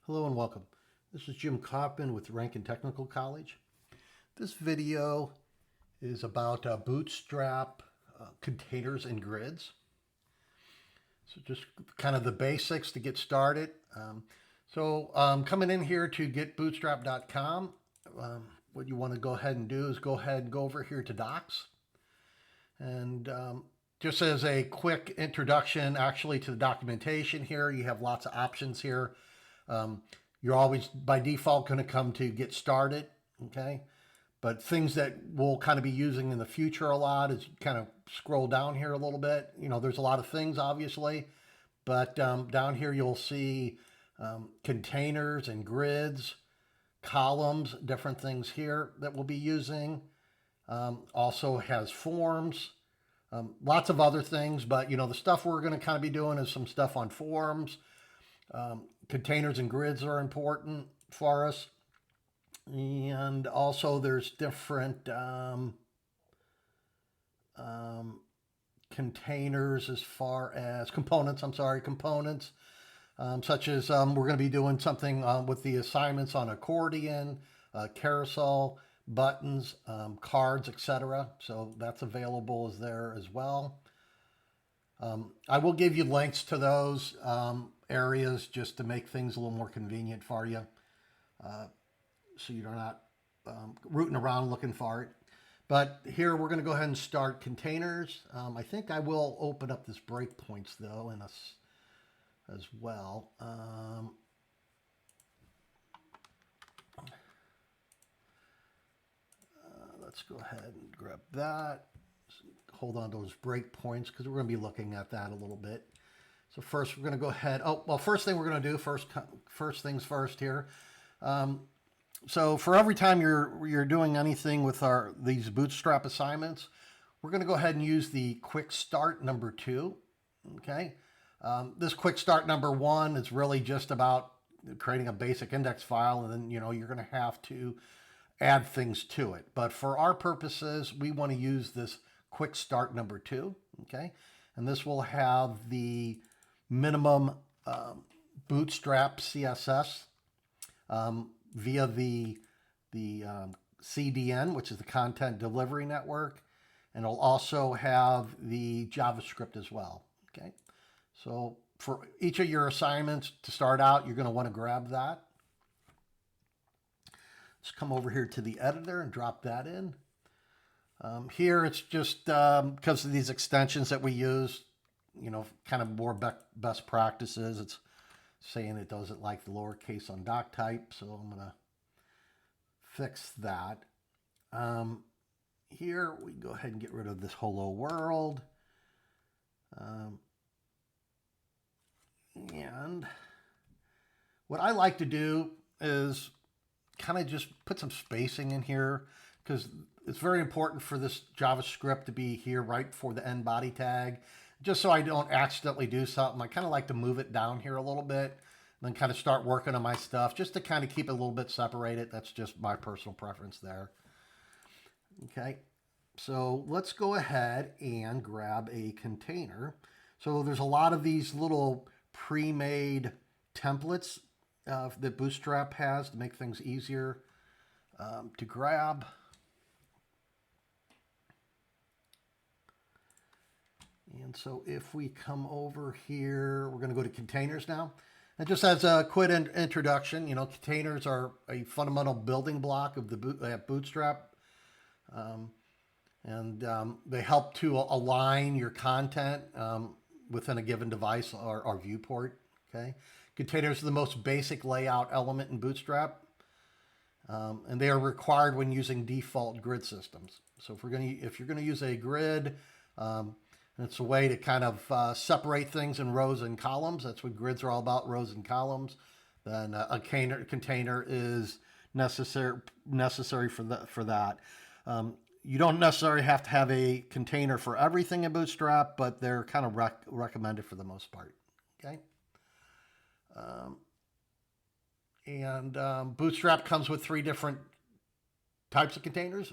Hello and welcome. This is Jim Coppin with Rankin Technical College. This video is about Bootstrap containers and grids. So just kind of the basics to get started. Coming in here to getbootstrap.com, what you want to go ahead and do is go ahead and go over here to Docs. And just as a quick introduction actually to the documentation here, you have lots of options here. You're always by default going to come to get started, okay? But things that we'll kind of be using in the future a lot is kind of scroll down here a little bit. You know, there's a lot of things obviously, but down here you'll see containers and grids, columns, different things here that we'll be using. Also has forms, lots of other things, but you know, the stuff we're going to kind of be doing is some stuff on forms. Containers and grids are important for us. And also there's different containers as far as components, components, such as we're going to be doing something with the assignments on accordion, carousel, buttons, cards, etc. So that's available as there as well. I will give you links to those areas just to make things a little more convenient for you, so you're not rooting around looking for it. But here we're going to go ahead and start containers. I think I will open up this breakpoints though in us as well. Let's go ahead and grab that. Hold on to those breakpoints because we're going to be looking at that a little bit. So first we're going to go ahead. First thing we're going to do first things first here. So for every time you're doing anything with these Bootstrap assignments, we're going to go ahead and use the quick start number 2. Okay. This quick start number 1 is really just about creating a basic index file, and then you know you're going to have to add things to it. But for our purposes, we want to use this quick start number 2. Okay. And this will have the minimum Bootstrap CSS via the CDN, which is the Content Delivery Network, and it'll also have the JavaScript as well. Okay, so for each of your assignments to start out, you're going to want to grab that. Let's come over here to the editor and drop that in. Here it's just because of these extensions that we use, you know, kind of more best practices. It's saying it doesn't like the lowercase on doc type, so I'm going to fix that. Here we go ahead and get rid of this hello world. And what I like to do is kind of just put some spacing in here because it's very important for this JavaScript to be here right before the end body tag. Just so I don't accidentally do something, I kind of like to move it down here a little bit, and then kind of start working on my stuff just to kind of keep it a little bit separated. That's just my personal preference there. Okay, so let's go ahead and grab a container. So there's a lot of these little pre-made templates that Bootstrap has to make things easier to grab. And so if we come over here, we're going to go to containers now. And just as a quick introduction, you know, containers are a fundamental building block of the Bootstrap. They help to align your content within a given device or viewport. Okay, containers are the most basic layout element in Bootstrap, and they are required when using default grid systems. So if you're going to use a grid, it's a way to kind of separate things in rows and columns. That's what grids are all about, rows and columns. Then a container is necessary for that. You don't necessarily have to have a container for everything in Bootstrap, but they're kind of recommended for the most part. Okay. Bootstrap comes with 3 different types of containers.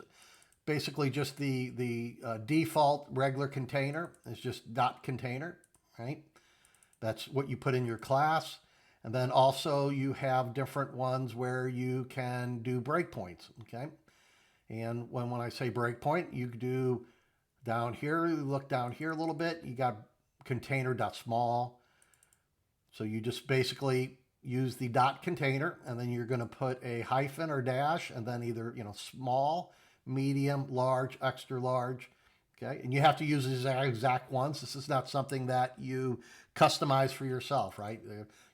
Basically just the default regular container is just .container, right? That's what you put in your class. And then also you have different ones where you can do breakpoints, okay? And when I say breakpoint, you do down here, you look down here a little bit, you got container.small. So you just basically use the dot container, and then you're going to put a hyphen or dash, and then either, small, medium, large, extra large. Okay, and you have to use the exact ones. This is not something that you customize for yourself, right?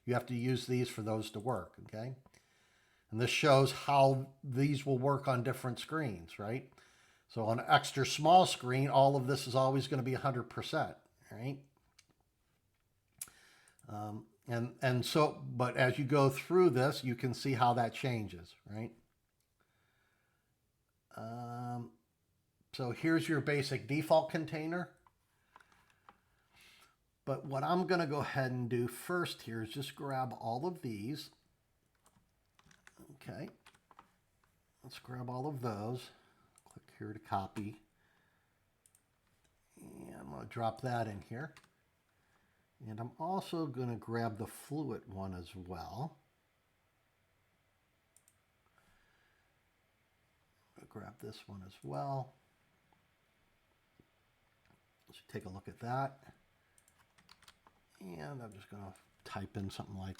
You have to use these for those to work, okay? And this shows how these will work on different screens, right? So on an extra small screen, all of this is always going to be 100%, right? But as you go through this, you can see how that changes, right? So here's your basic default container. But what I'm going to go ahead and do first here is just grab all of these. Okay. Let's grab all of those. Click here to copy. And I'm going to drop that in here. And I'm also going to grab the fluid one as well. I'll grab this one as well. Let's take a look at that. And I'm just going to type in something like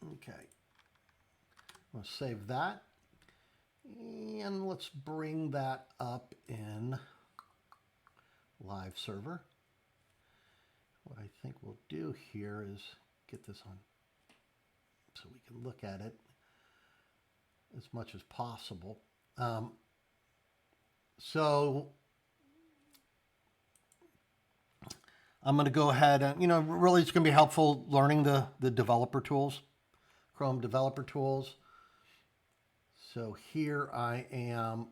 okay. I'm going to save that. And let's bring that up in live server. What I think we'll do here is get this on so we can look at it as much as possible. So I'm going to go ahead and, really it's going to be helpful learning the developer tools, Chrome developer tools. So here I am,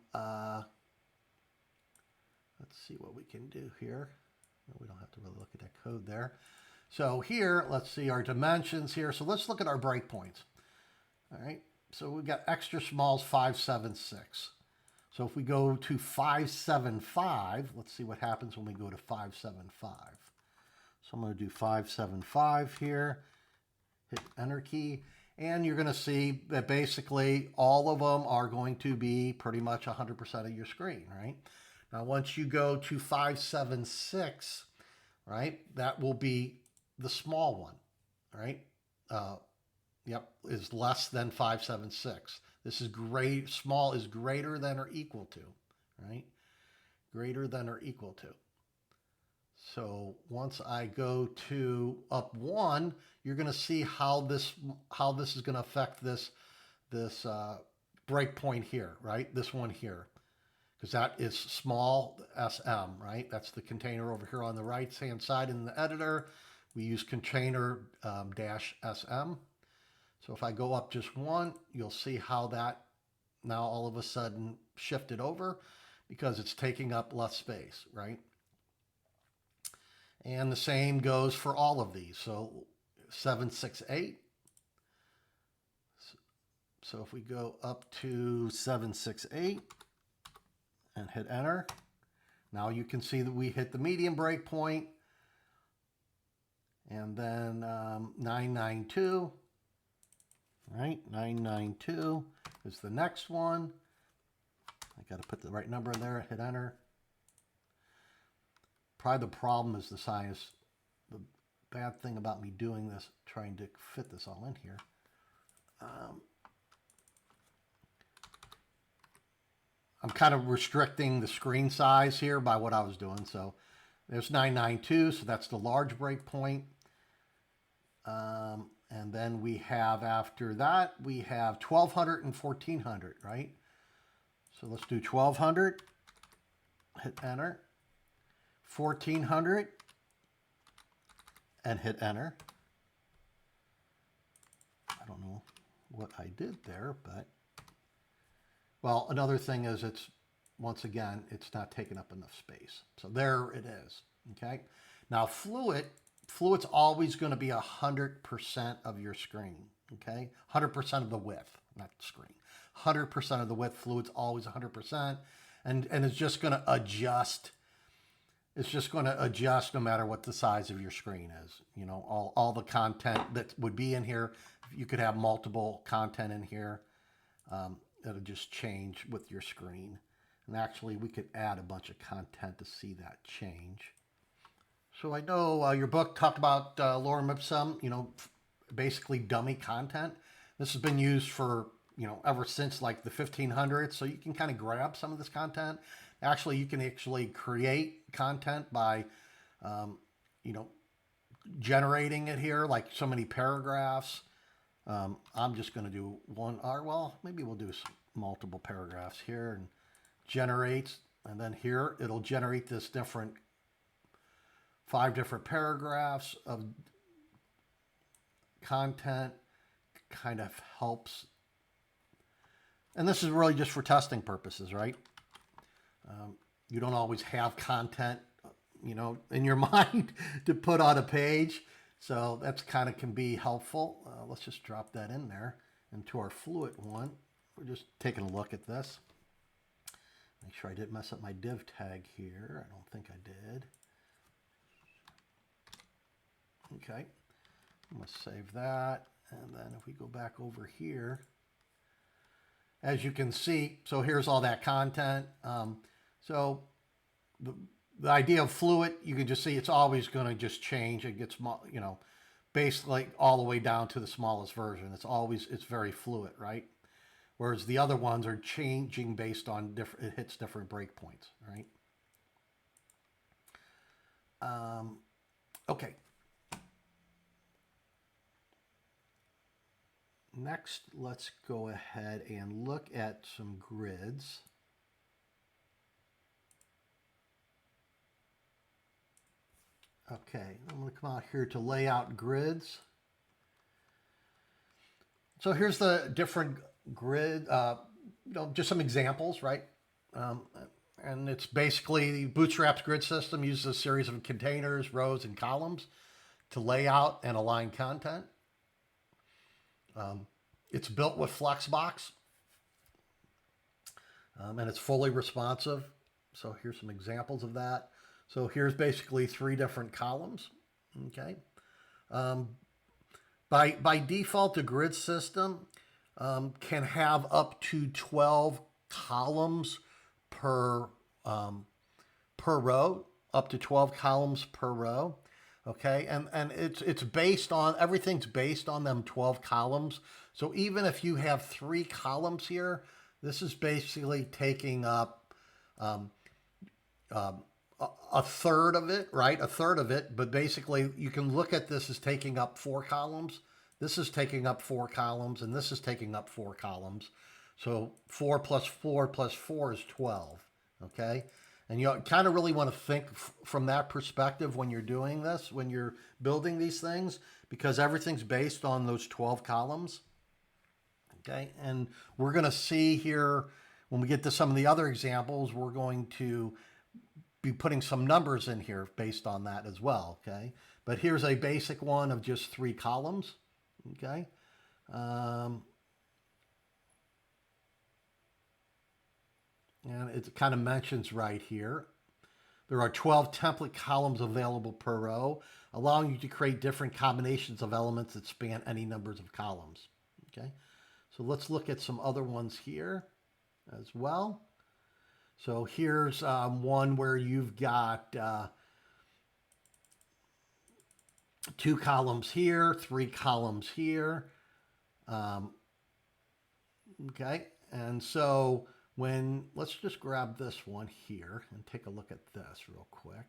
let's see what we can do here. We don't have to really look at that code there. So here, let's see our dimensions here. So let's look at our breakpoints. All right, so we've got extra smalls 576. So if we go to 575, let's see what happens when we go to 575. So I'm going to do 575 here, hit enter key, and you're going to see that basically all of them are going to be pretty much 100% of your screen, right? Now, once you go to 576, right, that will be the small one, right? Yep, is less than 576. This is great. Small is greater than or equal to, right? Greater than or equal to. So once I go to up one, you're going to see how this is going to affect this breakpoint here, right? This one here, because that is small SM, right? That's the container over here on the right-hand side in the editor. We use container -SM. So if I go up just one, you'll see how that now all of a sudden shifted over because it's taking up less space, right? And the same goes for all of these. So 768. So if we go up to 768 and hit enter, now you can see that we hit the medium breakpoint. And then 992, right? 992 is the next one. I got to put the right number in there, hit enter. Probably the problem is the size. The bad thing about me doing this, trying to fit this all in here. I'm kind of restricting the screen size here by what I was doing. So there's 992, so that's the large breakpoint. And then we have, after that, we have 1200 and 1400, right? So let's do 1200, hit enter, 1400, and hit enter. I don't know what I did there, but, well, another thing is once again, it's not taking up enough space. So there it is, okay? Now Fluid's always going to be 100% of your screen, okay? 100% of the width, not the screen. 100% of the width, Fluid's always 100%, and it's just going to adjust it's just going to adjust no matter what the size of your screen is. You know, all the content that would be in here, you could have multiple content in here. It'll just change with your screen. And actually, we could add a bunch of content to see that change. So I know your book talked about lorem ipsum, you know, basically dummy content. This has been used for, you know, ever since like the 1500s. So you can kind of grab some of this content. Actually, you can actually create content by, you know, generating it here, like so many paragraphs. I'm just going to do one, or well, maybe we'll do multiple paragraphs here, and generates, and then here it'll generate this different 5 different paragraphs of content. Kind of helps, and this is really just for testing purposes, right? You don't always have content, you know, in your mind to put on a page, so that's kind of can be helpful. Let's just drop that in there into our fluid one. We're just taking a look at this. Make sure I didn't mess up my div tag here. I don't think I did. Okay, I'm going to save that. And then if we go back over here, as you can see, so here's all that content. So the idea of fluid, you can just see it's always going to just change. It gets, you know, basically all the way down to the smallest version. It's very fluid, right? Whereas the other ones are changing based on different, it hits different breakpoints, right? Okay. Next, let's go ahead and look at some grids. Okay, I'm going to come out here to layout grids. So here's the different grid, you know, just some examples, right? And it's basically Bootstrap's grid system uses a series of containers, rows, and columns to lay out and align content. It's built with Flexbox, and it's fully responsive. So here's some examples of that. So here's basically 3 different columns. Okay. By default, the grid system can have up to 12 columns per row, up to 12 columns per row. Okay, and it's based on, everything's based on them 12 columns. So even if you have 3 columns here, this is basically taking up a third of it, right? A third of it, but basically you can look at this as taking up 4 columns. This is taking up 4 columns, and this is taking up 4 columns. So 4 plus 4 plus 4 is 12, okay? And you kind of really want to think from that perspective when you're doing this, when you're building these things, because everything's based on those 12 columns. Okay, and we're going to see here, when we get to some of the other examples, we're going to be putting some numbers in here based on that as well. Okay, but here's a basic one of just 3 columns. Okay. And it kind of mentions right here, there are 12 template columns available per row, allowing you to create different combinations of elements that span any numbers of columns. Okay, so let's look at some other ones here as well. So here's one where you've got 2 columns here, 3 columns here. Okay, and so let's just grab this one here and take a look at this real quick.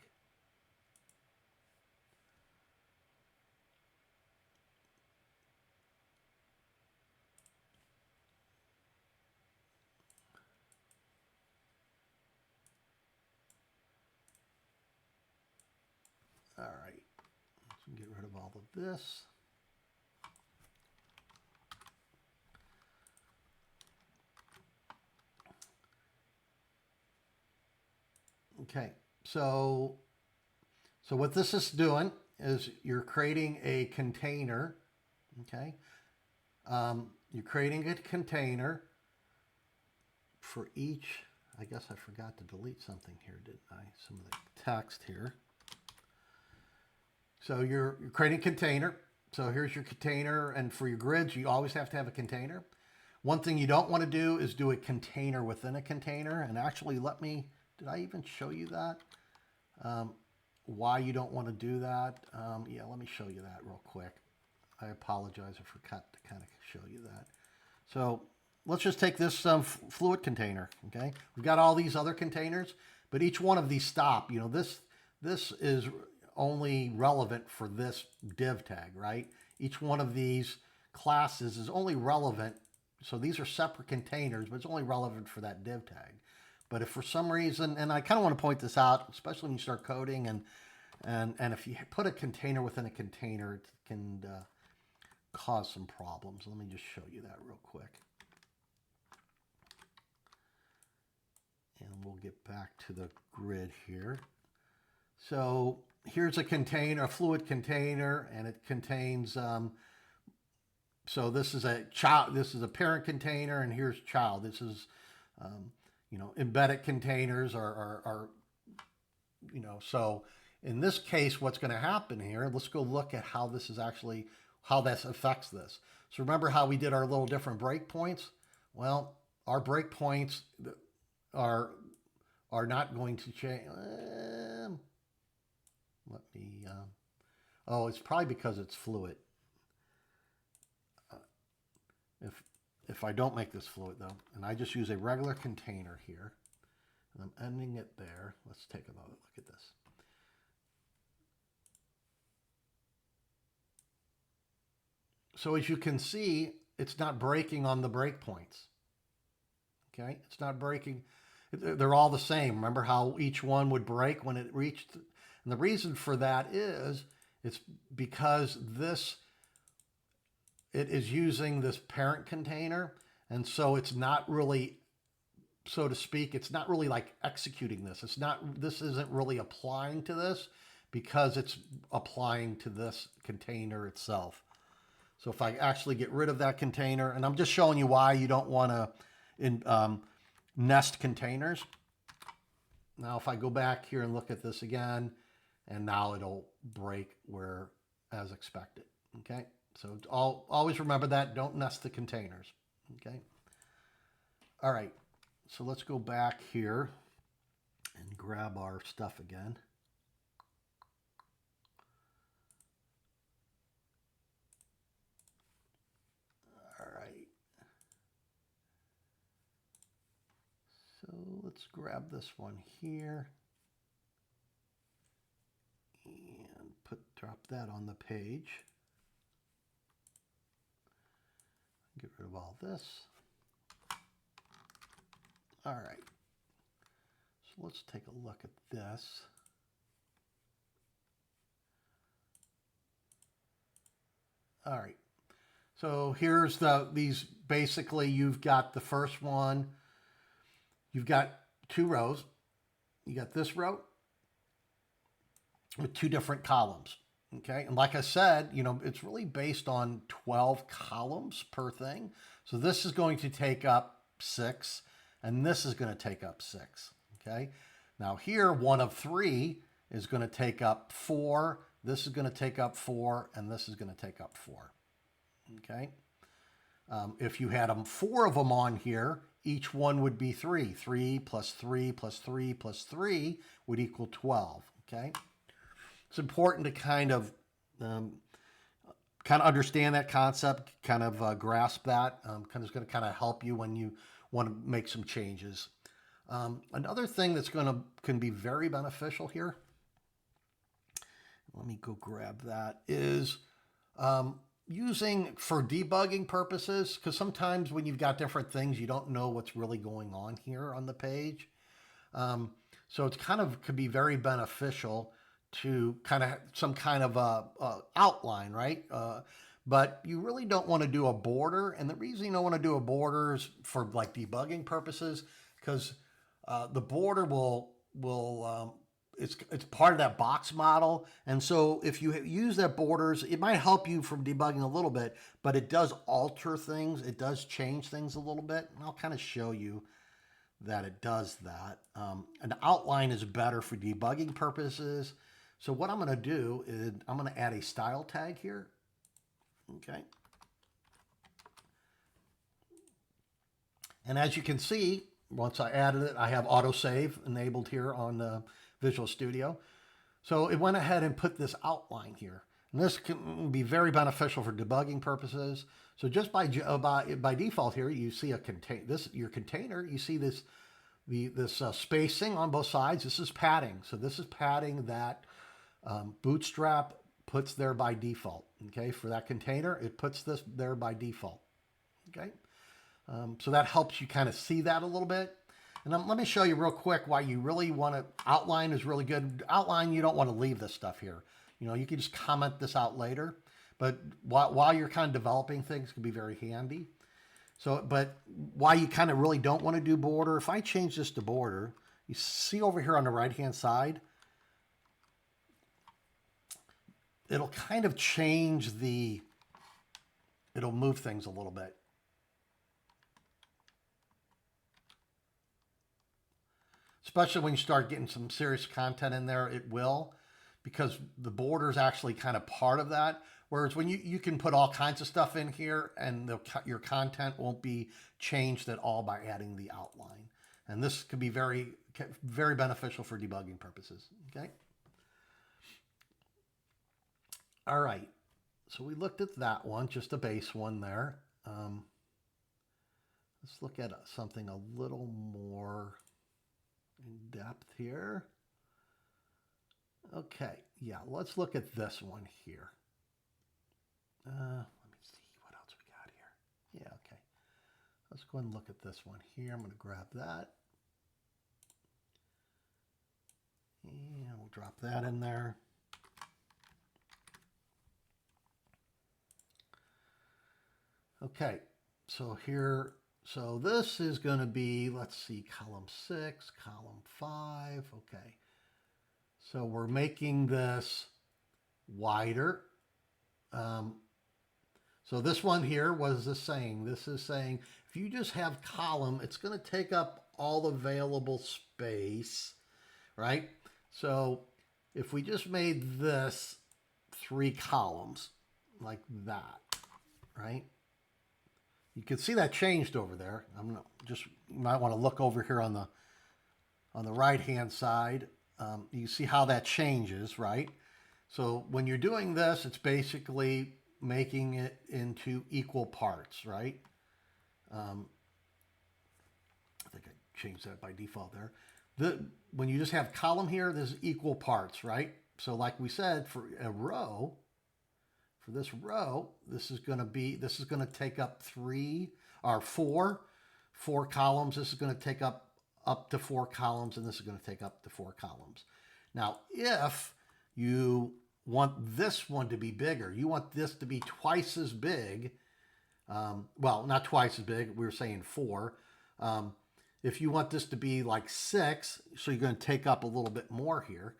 All right, let's get rid of all of this. Okay, so what this is doing is you're creating a container. Okay, you're creating a container for each. I guess I forgot to delete something here, didn't I? Some of the text here. So you're creating a container. So here's your container, and for your grids, you always have to have a container. One thing you don't want to do is do a container within a container. And actually, did I even show you that? Why you don't want to do that? Yeah, let me show you that real quick. I apologize, I forgot to kind of show you that. So let's just take this fluid container, okay? We've got all these other containers, but each one of these stop. You know, this is only relevant for this div tag, right? Each one of these classes is only relevant. So these are separate containers, but it's only relevant for that div tag. But if for some reason, and I kind of want to point this out, especially when you start coding, and if you put a container within a container, it can cause some problems. Let me just show you that real quick. And we'll get back to the grid here. So here's a container, a fluid container, and it contains, so this is a child, this is a parent container, and here's child. This is, you know, embedded containers are, you know, so in this case, what's going to happen here, let's go look at how this is actually, how this affects this. So remember how we did our little different breakpoints? Well, our breakpoints are not going to change. Let me, oh, it's probably because it's fluid. If I don't make this fluid though, and I just use a regular container here, and I'm ending it there. Let's take another look at this. So as you can see, it's not breaking on the breakpoints. Okay, it's not breaking. They're all the same. Remember how each one would break when it reached, and the reason for that is it's because it is using this parent container, and so it's not really, so to speak, it's not really like executing this. This isn't really applying to this because it's applying to this container itself. So if I actually get rid of that container, and I'm just showing you why you don't want to nest containers. Now, if I go back here and look at this again, and now it'll break where as expected. Okay, so always remember that. Don't nest the containers. Okay. All right. So let's go back here and grab our stuff again. So let's grab this one here and drop that on the page. Get rid of all this. All right. So let's take a look at this. All right. So here's these basically you've got the first one. You've got two rows. You got this row with two different columns. Okay. And like I said, you know, it's really based on 12 columns per thing. So this is going to take up 6 and this is going to take up 6. Okay. Now here, one of 3 is going to take up 4. This is going to take up 4 and this is going to take up 4. Okay. If you had 4 of them on here, each one would be 3. 3 plus 3 plus 3 plus 3 would equal 12. Okay. It's important to kind of understand that concept, kind of grasp that. It's going to kind of help you when you want to make some changes. Another thing that's can be very beneficial here. Let me go grab that. Is using for debugging purposes, because sometimes when you've got different things, you don't know what's really going on here on the page. So it's could be very beneficial to some kind of outline, right? But you really don't want to do a border. And the reason you don't want to do a border is for like debugging purposes, because the border it's part of that box model. And so if you use that borders, it might help you from debugging a little bit, but it does alter things. It does change things a little bit. And I'll kind of show you that it does that. An outline is better for debugging purposes. So what I'm going to do is I'm going to add a style tag here. Okay. And as you can see, once I added it, I have autosave enabled here on the Visual Studio. So it went ahead and put this outline here. And this can be very beneficial for debugging purposes. So just by default here, you see your container. You see this spacing on both sides. This is padding. So this is padding that Bootstrap puts there by default. Okay, for that container, it puts this there by default. Okay, so that helps you kind of see that a little bit. And let me show you real quick why you really want to, outline is really good. Outline, you don't want to leave this stuff here. You know, you can just comment this out later, but while you're kind of developing things, it can be very handy. So, but why you kind of really don't want to do border, if I change this to border, you see over here on the right-hand side, it'll kind of change it'll move things a little bit. Especially when you start getting some serious content in there, it will, because the border is actually kind of part of that. Whereas when you can put all kinds of stuff in here and your content won't be changed at all by adding the outline. And this could be very, very beneficial for debugging purposes, okay? All right, so we looked at that one, just a base one there. Let's look at something a little more in depth here. Okay, yeah, let's look at this one here. Let me see what else we got here. Yeah, okay. Let's go ahead and look at this one here. I'm going to grab that. And we'll drop that in there. Okay, so here, so this is going to be, let's see, column 6, column 5. Okay. So we're making this wider. So this one here, what is this saying? This is saying if you just have column, it's going to take up all available space, right? So if we just made this 3 columns like that, right? You can see that changed over there. I'm gonna just, you might want to look over here on the right-hand side. You see how that changes, right? So when you're doing this, it's basically making it into equal parts, right? I think I changed that by default there. When you just have column here, there's equal parts, right? So like we said, for a row, for this row, this is going to take up 4 columns. This is going to take up to 4 columns, and this is going to take up to 4 columns. Now, if you want this one to be bigger, you want this to be twice as big, well, not twice as big, we were saying 4. If you want this to be like 6, so you're going to take up a little bit more here,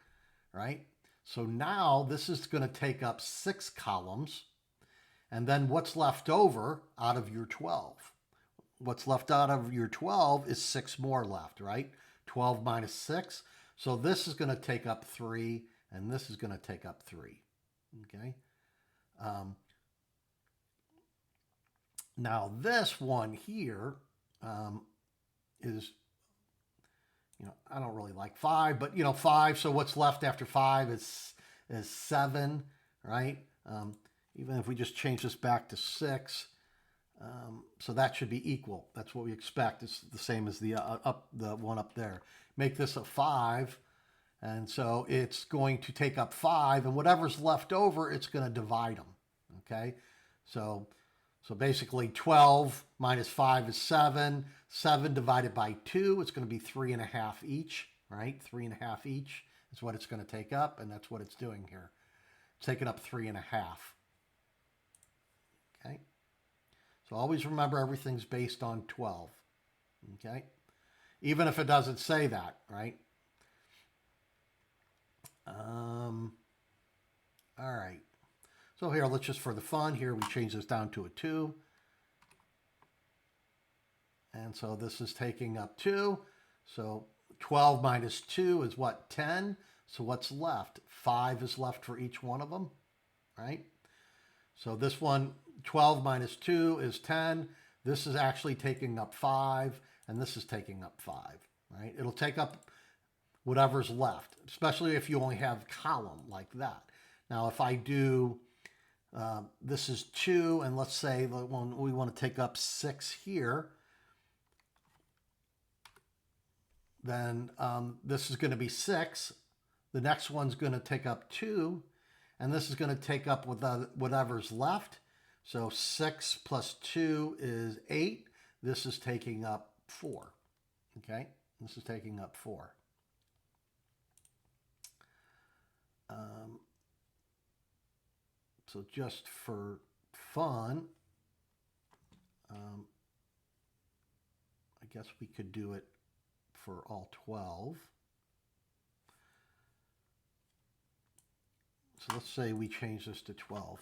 right? So now this is going to take up 6 columns, and then what's left over out of your 12? What's left out of your 12 is 6 more left, right? 12 minus 6. So this is going to take up 3, and this is going to take up 3, okay? Now this one here is, you know, I don't really like 5, but, you know, 5, so what's left after 5 is 7, right? Even if we just change this back to 6, so that should be equal. That's what we expect. It's the same as the one up there. Make this a 5, and so it's going to take up 5, and whatever's left over, it's going to divide them, okay? So basically 12 minus 5 is 7. 7 divided by 2, it's going to be 3.5 each, right? 3.5 each is what it's going to take up, and that's what it's doing here. It's taking up 3.5. Okay? So always remember everything's based on 12. Okay? Even if it doesn't say that, right? All right. So here, let's just, for the fun here, we change this down to a 2. And so this is taking up 2. So 12 minus 2 is what? 10. So what's left? 5 is left for each one of them, right? So this one, 12 minus 2 is 10. This is actually taking up 5, and this is taking up 5, right? It'll take up whatever's left, especially if you only have column like that. Now, if I do, this is 2, and let's say when we want to take up 6 here, then this is going to be 6. The next one's going to take up 2, and this is going to take up whatever's left. So 6 plus 2 is 8. This is taking up 4. Okay, this is taking up 4. So just for fun, I guess we could do it for all 12. So let's say we change this to 12.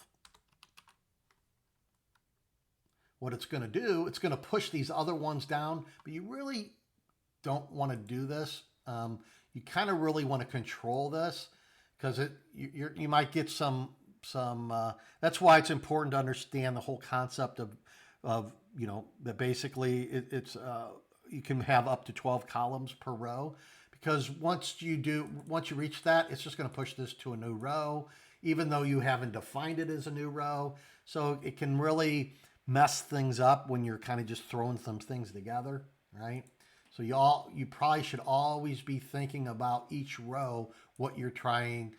What it's going to do, it's going to push these other ones down, but you really don't want to do this. You kind of really want to control this because you might get some that's why it's important to understand the whole concept of that basically it's you can have up to 12 columns per row, because once you reach that, it's just going to push this to a new row, even though you haven't defined it as a new row. So it can really mess things up when you're kind of just throwing some things together, right? So you probably should always be thinking about each row, what you're trying,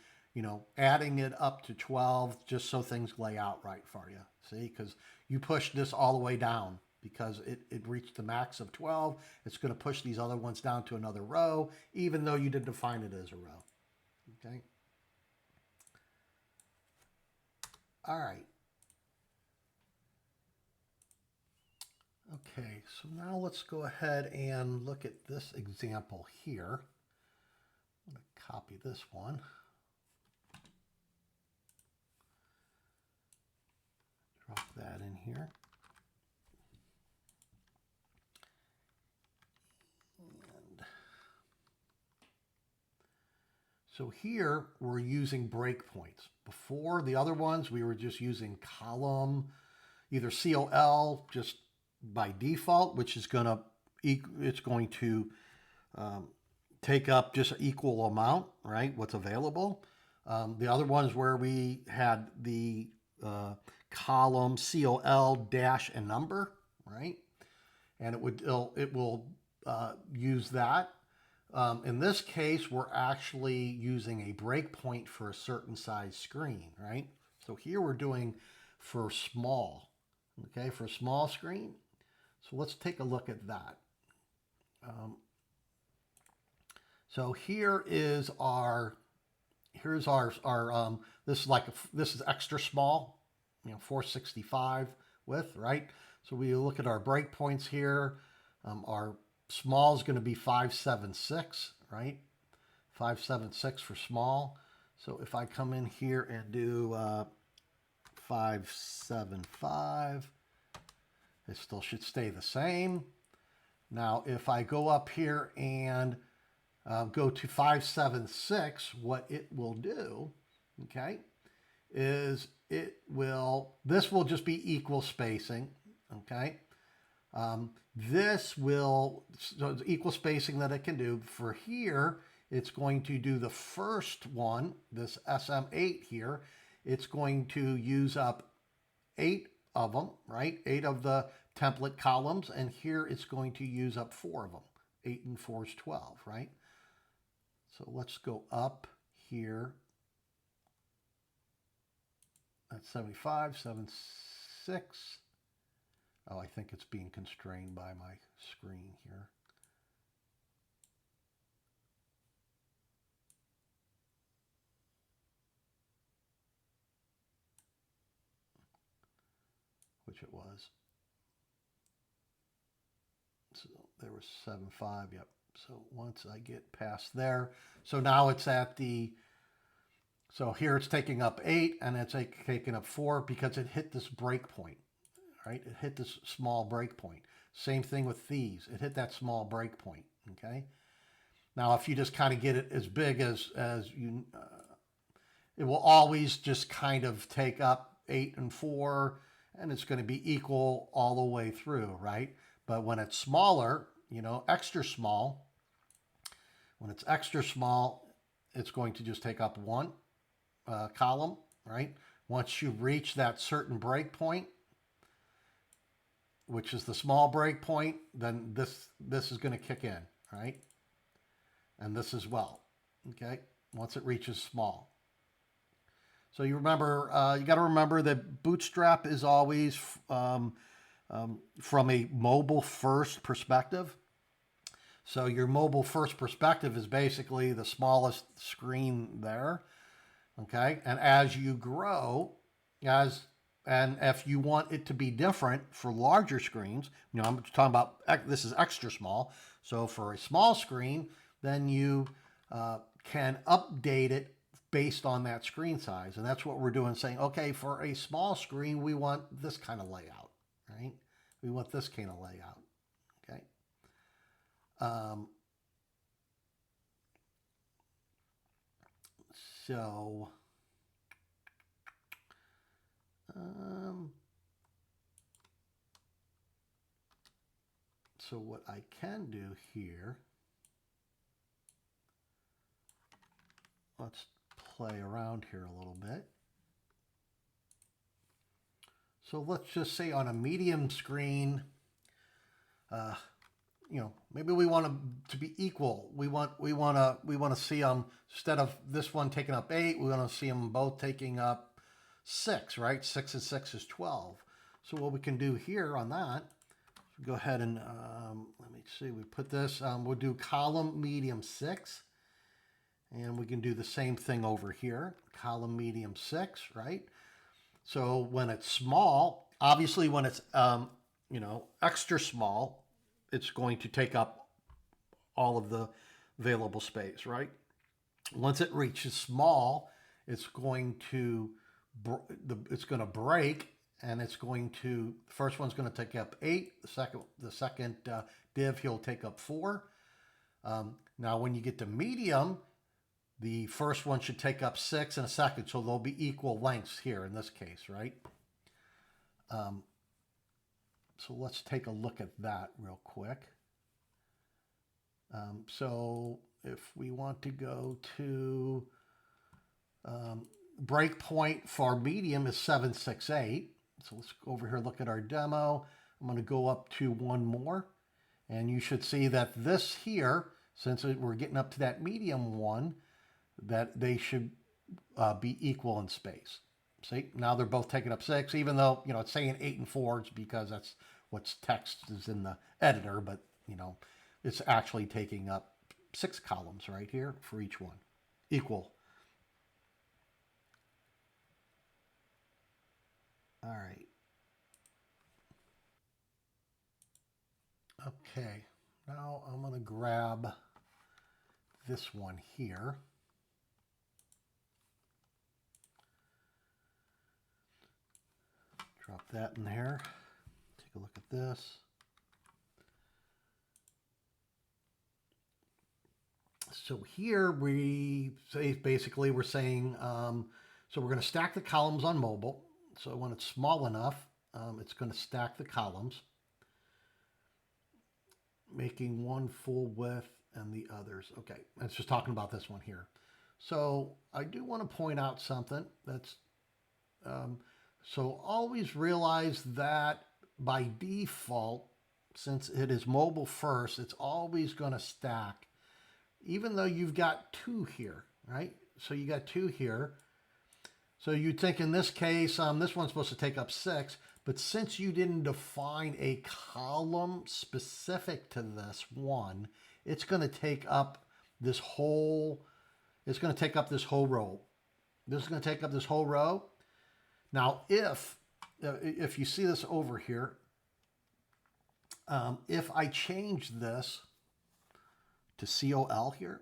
adding it up to 12, just so things lay out right for you. See, because you push this all the way down because it reached the max of 12. It's going to push these other ones down to another row, even though you didn't define it as a row. Okay. All right. Okay, so now let's go ahead and look at this example here. I'm going to copy this one. Drop that in here. And so here we're using breakpoints. Before, the other ones, we were just using column, either COL, just by default, which is going to take up just an equal amount, right? What's available. The other ones where we had the column COL dash and number, right? And it will use that. In this case, we're actually using a breakpoint for a certain size screen, right? So here we're doing for small, okay, for a small screen. So let's take a look at that. So here's our this is extra small, 465 width, right? So we look at our breakpoints here. Our small is going to be 576, right? 576 for small. So if I come in here and do 575, it still should stay the same. Now, if I go up here and go to 576, what it will do, okay, is this will just be equal spacing, okay? So it's equal spacing that it can do. For here, it's going to do the first one, this SM8 here. It's going to use up 8 of them, right? 8 of the template columns, and here it's going to use up 4 of them. 8 and 4 is 12, right? So let's go up here. That's 75, 76. Oh, I think it's being constrained by my screen here. Which it was. So there was 7.5, yep. So once I get past there, so now it's at so here it's taking up 8 and it's taking up 4 because it hit this break point, right? It hit this small break point. Same thing with these. It hit that small breakpoint, okay? Now, if you just kind of get it as big as you, it will always just kind of take up 8 and 4, and it's going to be equal all the way through, right? But when it's smaller, you know, extra small, when it's extra small, it's going to just take up one column, right? Once you reach that certain breakpoint, which is the small breakpoint, then this is going to kick in, right? And this as well, okay? Once it reaches small. So you remember, you got to remember that Bootstrap is always from a mobile first perspective. So your mobile first perspective is basically the smallest screen there, okay? And as you grow, and if you want it to be different for larger screens, you know, I'm talking about, this is extra small. So for a small screen, then you can update it based on that screen size. And that's what we're doing, saying, okay, for a small screen, we want this kind of layout, right? We want this kind of layout, okay? So, so what I can do here, let's play around here a little bit. So let's just say on a medium screen, you know, maybe we want them to be equal. We want to see them, instead of this one taking up 8, we want to see them both taking up 6, right? 6 and 6 is 12. So what we can do here on that, go ahead and let me see. We put this. We'll do column medium 6, and we can do the same thing over here. Column medium 6, right? So when it's small, obviously when it's you know, extra small, it's going to take up all of the available space, right? Once it reaches small, it's going to break, and it's going to, the first one's going to take up 8. The second div, he'll take up 4. Now, when you get to medium, the first one should take up 6 in a second, so they'll be equal lengths here in this case, right? So let's take a look at that real quick. So if we want to go to breakpoint for medium is 768. So let's go over here, look at our demo. I'm going to go up to one more, and you should see that this here, since we're getting up to that medium one, that they should be equal in space. See, now they're both taking up 6, even though, you know, it's saying 8 and 4, it's because that's what's text is in the editor, but, you know, it's actually taking up 6 columns right here for each one, equal. All right. Okay, now I'm going to grab this one here. Drop that in there. Take a look at this. So here we say, basically we're saying, so we're going to stack the columns on mobile. So when it's small enough, it's going to stack the columns, making one full width and the others. Okay, it's just talking about this one here. So I do want to point out something that's, so always realize that by default, since it is mobile first, it's always going to stack, even though you've got 2 here, right? So you got 2 here. So you'd think in this case, this one's supposed to take up 6, but since you didn't define a column specific to this one, it's going to take up this whole, it's going to take up this whole row. This is going to take up this whole row. Now, if you see this over here, if I change this to COL here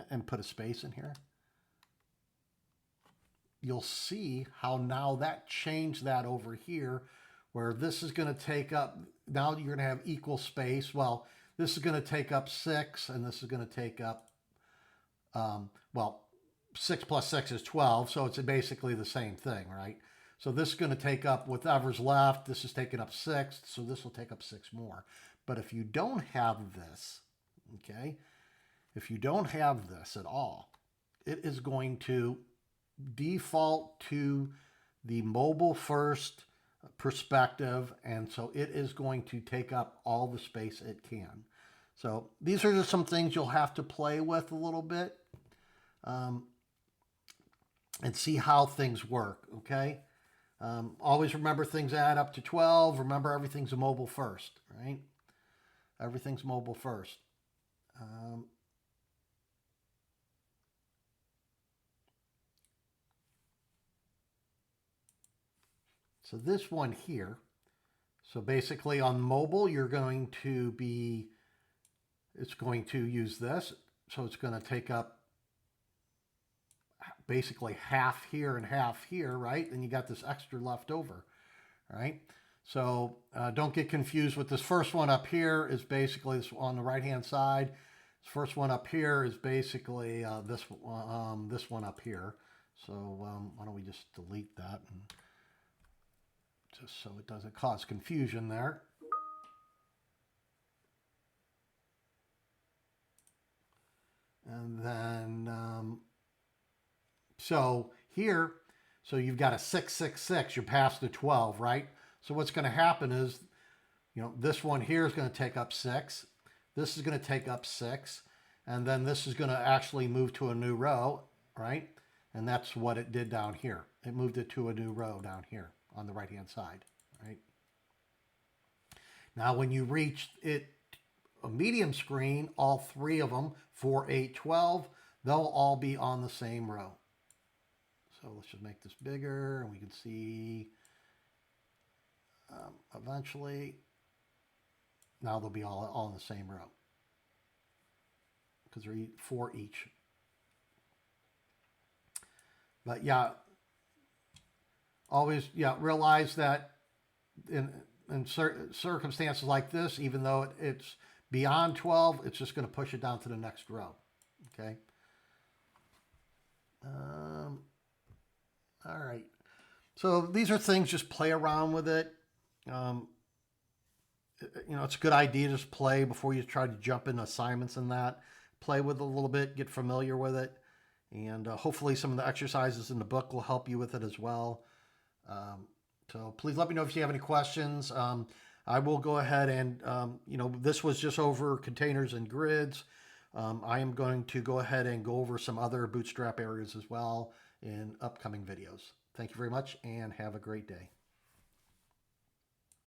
and put a space in here, you'll see how now that changed that over here where this is going to take up, now you're going to have equal space. Well, this is going to take up 6, and this is going to take up, well, 6 plus 6 is 12, so it's basically the same thing, right? So this is going to take up whatever's left. This is taking up 6, so this will take up 6 more. But if you don't have this, okay, if you don't have this at all, it is going to default to the mobile first perspective, and so it is going to take up all the space it can. So these are just some things you'll have to play with a little bit and see how things work, okay? Always remember things add up to 12. Remember, everything's a mobile first, right? Everything's mobile first. So this one here, so basically on mobile, you're going to be, it's going to use this. So it's going to take up basically half here and half here, right? And you got this extra left over, right? So don't get confused with this first one up here is basically this on the right-hand side. This first one up here is basically this one up here. So why don't we just delete that, and just so it doesn't cause confusion there. And then, so here, so you've got a 6, 6, 6, you're past the 12, right? So what's going to happen is, you know, this one here is going to take up 6. This is going to take up 6. And then this is going to actually move to a new row, right? And that's what it did down here. It moved it to a new row down here on the right-hand side, right? Now, when you reach it, a medium screen, all 3 of them, 4, 8, 12, they'll all be on the same row. So let's just make this bigger, and we can see eventually, now they'll be all in the same row because they're 4 each. But yeah, always, yeah, realize that in circumstances like this, even though it's beyond 12, it's just going to push it down to the next row. Okay. All right. So these are things, just play around with it. You know, it's a good idea to just play before you try to jump into assignments and that. Play with it a little bit, get familiar with it. And hopefully some of the exercises in the book will help you with it as well. So please let me know if you have any questions. I will go ahead and, you know, this was just over containers and grids. I am going to go ahead and go over some other Bootstrap areas as well in upcoming videos. Thank you very much and have a great day.